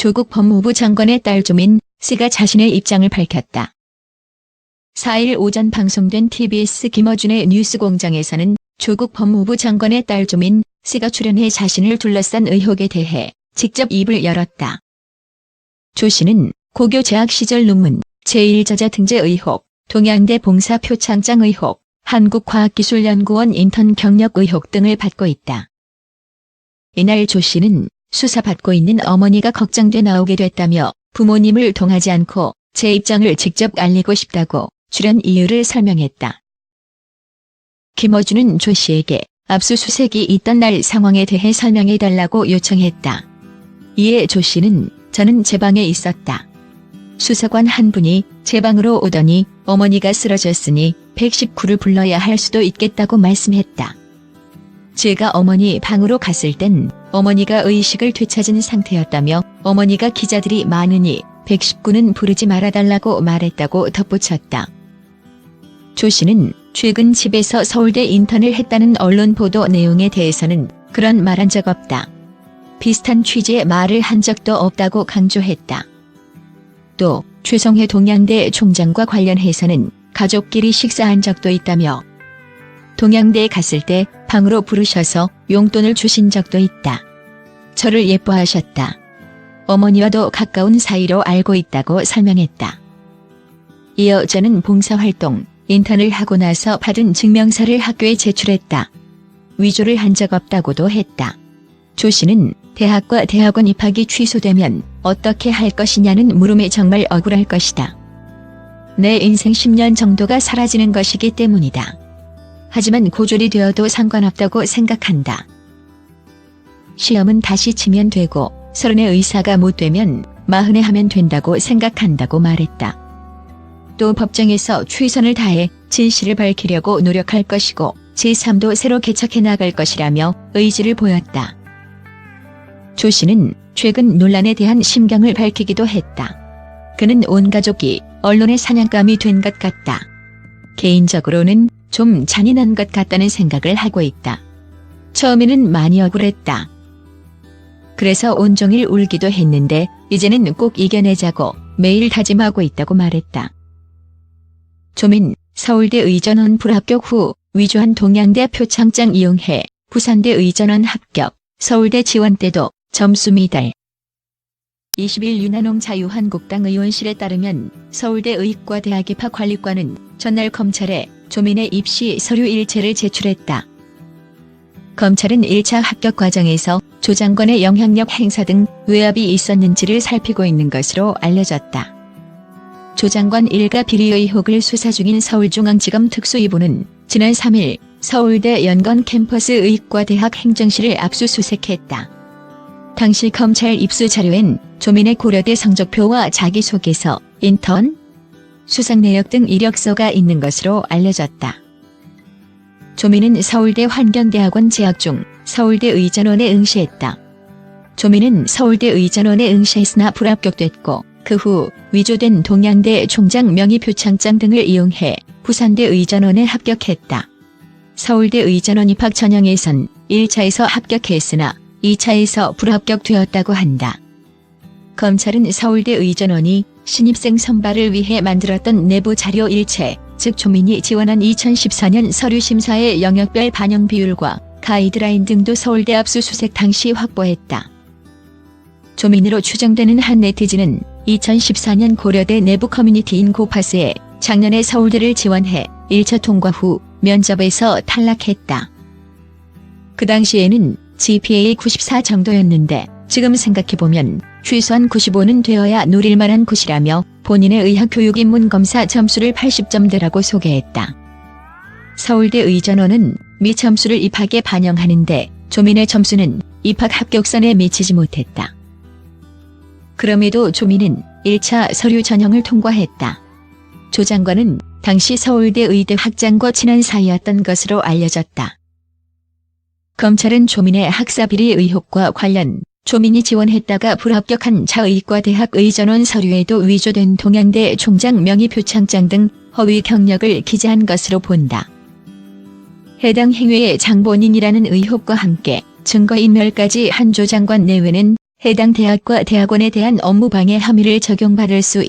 조국 법무부 장관의 딸 조민 씨가 자신의 입장을 밝혔다. 4일 오전 방송된 TBS 김어준의 뉴스공장에서는 조국 법무부 장관의 딸 조민 씨가 출연해 자신을 둘러싼 의혹에 대해 직접 입을 열었다. 조 씨는 고교 재학 시절 논문, 제1저자 등재 의혹, 동양대 봉사 표창장 의혹, 한국과학기술연구원 인턴 경력 의혹 등을 받고 있다. 이날 조 씨는 수사받고 있는 어머니가 걱정돼 나오게 됐다며 부모님을 통하지 않고 제 입장을 직접 알리고 싶다고 출연 이유를 설명했다. 김어준은 조 씨에게 압수수색이 있던 날 상황에 대해 설명해달라고 요청했다. 이에 조 씨는 저는 제 방에 있었다. 수사관 한 분이 제 방으로 오더니 어머니가 쓰러졌으니 119를 불러야 할 수도 있겠다고 말씀했다. 제가 어머니 방으로 갔을 땐 어머니가 의식을 되찾은 상태였다며 어머니가 기자들이 많으니 119는 부르지 말아달라고 말했다고 덧붙였다. 조 씨는 최근 집에서 서울대 인턴을 했다는 언론 보도 내용에 대해서는 그런 말한 적 없다. 비슷한 취지의 말을 한 적도 없다고 강조했다. 또 최성해 동양대 총장과 관련해서는 가족끼리 식사한 적도 있다며 동양대에 갔을 때 방으로 부르셔서 용돈을 주신 적도 있다. 저를 예뻐하셨다. 어머니와도 가까운 사이로 알고 있다고 설명했다. 이어 저는 봉사활동, 인턴을 하고 나서 받은 증명서를 학교에 제출했다. 위조를 한 적 없다고도 했다. 조 씨는 대학과 대학원 입학이 취소되면 어떻게 할 것이냐는 물음에 정말 억울할 것이다. 내 인생 10년 정도가 사라지는 것이기 때문이다. 하지만 고졸이 되어도 상관없다고 생각한다. 시험은 다시 치면 되고 30의 의사가 못 되면 40에 하면 된다고 생각한다고 말했다. 또 법정에서 최선을 다해 진실을 밝히려고 노력할 것이고 제3도 새로 개척해 나갈 것이라며 의지를 보였다. 조 씨는 최근 논란에 대한 심경을 밝히기도 했다. 그는 온 가족이 언론의 사냥감이 된 것 같다. 개인적으로는 좀 잔인한 것 같다는 생각을 하고 있다. 처음에는 많이 억울했다. 그래서 온종일 울기도 했는데 이제는 꼭 이겨내자고 매일 다짐하고 있다고 말했다. 조민, 서울대 의전원 불합격 후 위조한 동양대 표창장 이용해 부산대 의전원 합격, 서울대 지원 때도 점수 미달. 20일 윤한홍 자유한국당 의원실에 따르면 서울대 의과대학 입학관리과는 전날 검찰에 조민의 입시 서류 일체를 제출했다. 검찰은 1차 합격 과정에서 조 장관의 영향력 행사 등 외압이 있었는지를 살피고 있는 것으로 알려졌다. 조 장관 일가 비리 의혹을 수사 중인 서울중앙지검 특수위부는 지난 3일 서울대 연건 캠퍼스 의과대학 행정실을 압수수색했다. 당시 검찰 입수 자료엔 조민의 고려대 성적표와 자기소개서, 인턴, 수상 내역 등 이력서가 있는 것으로 알려졌다. 조민은 서울대 환경대학원 재학 중 서울대 의전원에 응시했다. 조민은 서울대 의전원에 응시했으나 불합격됐고 그 후 위조된 동양대 총장 명의표창장 등을 이용해 부산대 의전원에 합격했다. 서울대 의전원 입학 전형에선 1차에서 합격했으나 2차에서 불합격되었다고 한다. 검찰은 서울대 의전원이 신입생 선발을 위해 만들었던 내부 자료 일체, 즉 조민이 지원한 2014년 서류심사의 영역별 반영 비율과 가이드라인 등도 서울대 압수수색 당시 확보했다. 조민으로 추정되는 한 네티즌은 2014년 고려대 내부 커뮤니티인 고파스에 작년에 서울대를 지원해 1차 통과 후 면접에서 탈락했다. 그 당시에는 GPA 94 정도였는데 지금 생각해보면 최소한 95는 되어야 노릴 만한 곳이라며 본인의 의학교육 입문검사 점수를 80점대라고 소개했다. 서울대 의전원은 미 점수를 입학에 반영하는데 조민의 점수는 입학 합격선에 미치지 못했다. 그럼에도 조민은 1차 서류 전형을 통과했다. 조 장관은 당시 서울대 의대 학장과 친한 사이였던 것으로 알려졌다. 검찰은 조민의 학사비리 의혹과 관련 조민이 지원했다가 불합격한 자의과대학 의전원 서류에도 위조된 동양대 총장 명의표창장 등 허위 경력을 기재한 것으로 본다. 해당 행위의 장본인이라는 의혹과 함께 증거인멸까지 한 조 장관 내외는 해당 대학과 대학원에 대한 업무 방해 혐의를 적용받을 수